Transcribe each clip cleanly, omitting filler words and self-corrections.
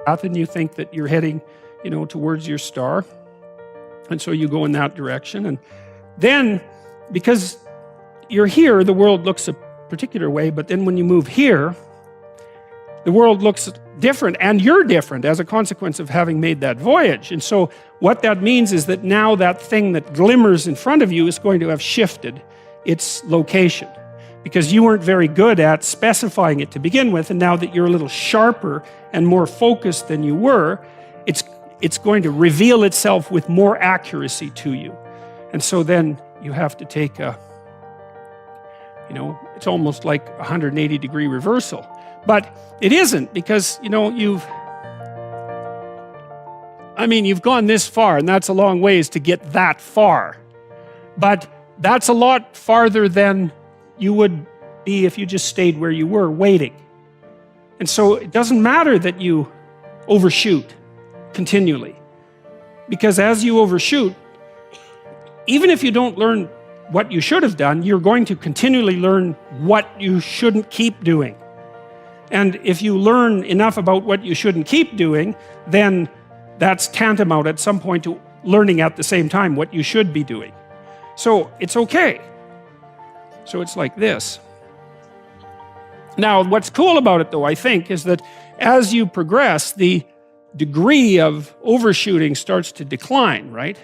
path and you think that you're heading, towards your star. And so you go in that direction. And then, because you're here, the world looks a particular way, but then when you move here, the world looks different, and you're different as a consequence of having made that voyage. And so what that means is that now that thing that glimmers in front of you is going to have shifted its location, because you weren't very good at specifying it to begin with, and now that you're a little sharper and more focused than you were, it's going to reveal itself with more accuracy to you. And so then you have to take it's almost like a 180-degree reversal. But it isn't, because, you've gone this far, and that's a long ways to get that far. But that's a lot farther than you would be if you just stayed where you were, waiting. And so it doesn't matter that you overshoot continually. Because as you overshoot, even if you don't learn what you should have done, you're going to continually learn what you shouldn't keep doing. And if you learn enough about what you shouldn't keep doing, then that's tantamount at some point to learning at the same time what you should be doing. So it's okay. So it's like this. Now, what's cool about it, though, I think, is that as you progress, the degree of overshooting starts to decline, right?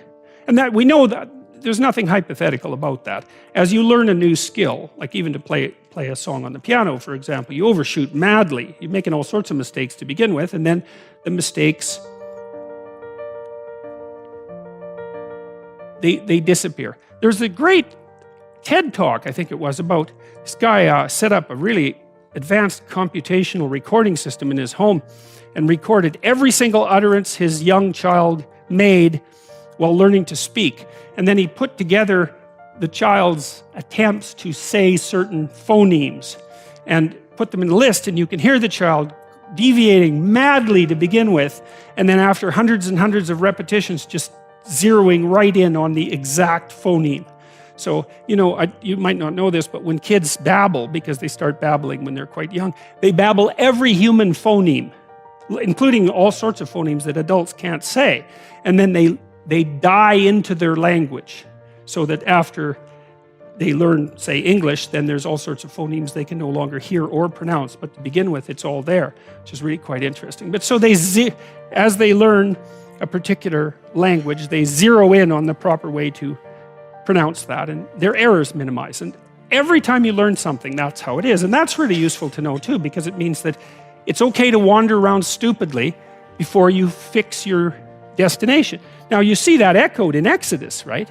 And that we know that there's nothing hypothetical about that. As you learn a new skill, like even to play a song on the piano, for example, you overshoot madly. You're making all sorts of mistakes to begin with, and then the mistakes, they disappear. There's a great TED talk, I think it was, about this guy set up a really advanced computational recording system in his home and recorded every single utterance his young child made while learning to speak. And then he put together the child's attempts to say certain phonemes and put them in a list, and you can hear the child deviating madly to begin with, and then after hundreds and hundreds of repetitions just zeroing right in on the exact phoneme. So, you might not know this, but when kids babble, because they start babbling when they're quite young, they babble every human phoneme, including all sorts of phonemes that adults can't say. And then they die into their language, so that after they learn, say, English, then there's all sorts of phonemes they can no longer hear or pronounce. But to begin with, it's all there, which is really quite interesting. But so as they learn a particular language, they zero in on the proper way to pronounce that, and their errors minimize. And every time you learn something, that's how it is. And that's really useful to know too, because it means that it's okay to wander around stupidly before you fix your destination. Now you see that echoed in Exodus, right?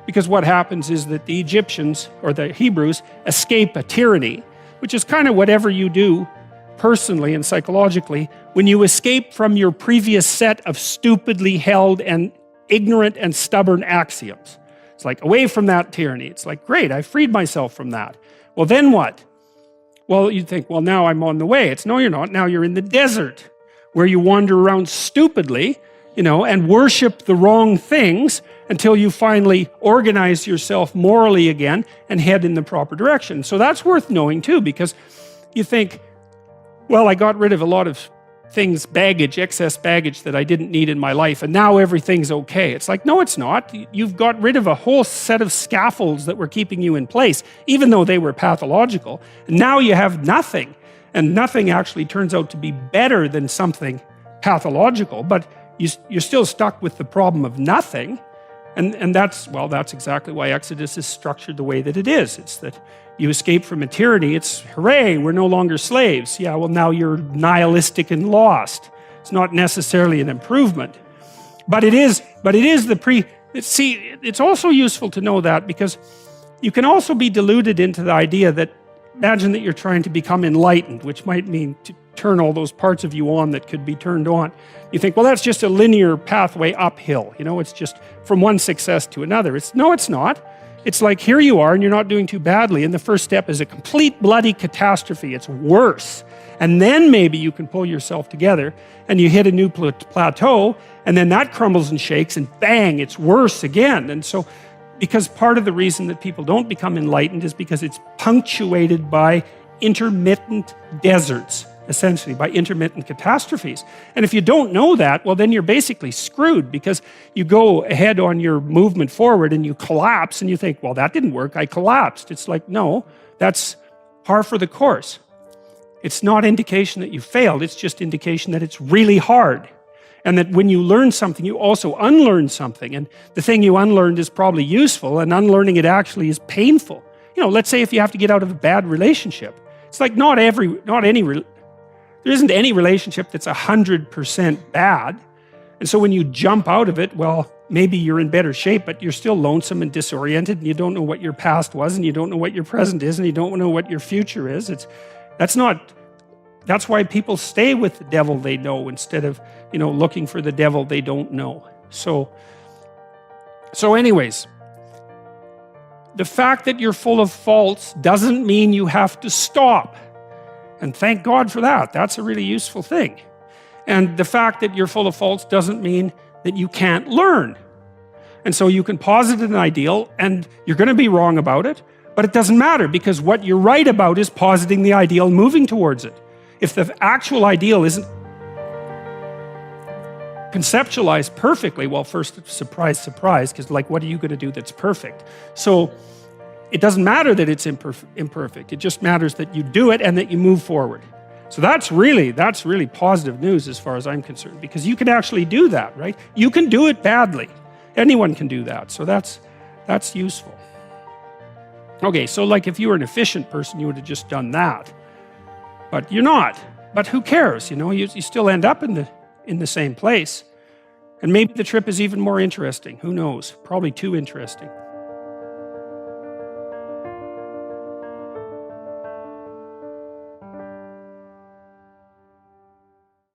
Because what happens is that the Egyptians, or the Hebrews, escape a tyranny, which is kind of whatever you do personally and psychologically when you escape from your previous set of stupidly held and ignorant and stubborn axioms. It's like, away from that tyranny. It's like, great, I freed myself from that. Well, then what? Well, you'd think, well, now I'm on the way. It's, no, you're not. Now you're in the desert, where you wander around stupidly, and worship the wrong things until you finally organize yourself morally again and head in the proper direction. So that's worth knowing too, because you think, well, I got rid of a lot of things, excess baggage that I didn't need in my life, and now everything's okay. It's like, no, it's not. You've got rid of a whole set of scaffolds that were keeping you in place, even though they were pathological. And now you have nothing, and nothing actually turns out to be better than something pathological, but you're still stuck with the problem of nothing. And that's exactly why Exodus is structured the way that it is. It's that you escape from a tyranny. It's, hooray, we're no longer slaves. Yeah, well, now you're nihilistic and lost. It's not necessarily an improvement. But it is it's also useful to know that, because you can also be deluded into the idea that, imagine that you're trying to become enlightened, which might mean to turn all those parts of you on that could be turned on. You think, well, that's just a linear pathway uphill. It's just from one success to another. No, it's not. It's like, here you are and you're not doing too badly, and the first step is a complete bloody catastrophe. It's worse. And then maybe you can pull yourself together and you hit a new plateau, and then that crumbles and shakes, and bang, it's worse again. And so, because part of the reason that people don't become enlightened is because it's punctuated by intermittent deserts. essentially, by intermittent catastrophes. And if you don't know that, well, then you're basically screwed, because you go ahead on your movement forward and you collapse and you think, well, that didn't work, I collapsed. It's like, no, that's par for the course. It's not indication that you failed, it's just indication that it's really hard. And that when you learn something, you also unlearn something. And the thing you unlearned is probably useful, and unlearning it actually is painful. You know, let's say if you have to get out of a bad relationship. It's like there isn't any relationship that's 100% bad. And so when you jump out of it, well, maybe you're in better shape, but you're still lonesome and disoriented, and you don't know what your past was, and you don't know what your present is, and you don't know what your future is. That's why people stay with the devil they know instead of, you know, looking for the devil they don't know. So anyways, the fact that you're full of faults doesn't mean you have to stop. And thank God for that. That's a really useful thing. And the fact that you're full of faults doesn't mean that you can't learn. And so you can posit an ideal and you're going to be wrong about it, but it doesn't matter, because what you're right about is positing the ideal and moving towards it. If the actual ideal isn't conceptualized perfectly, well, first, surprise, surprise, because like, what are you going to do that's perfect? So it doesn't matter that it's imperfect. It just matters that you do it and that you move forward. So that's really positive news as far as I'm concerned, because you can actually do that, right? You can do it badly. Anyone can do that. So that's useful. Okay, so like if you were an efficient person, you would have just done that. But you're not. But who cares? You know, you still end up in the same place. And maybe the trip is even more interesting. Who knows? Probably too interesting.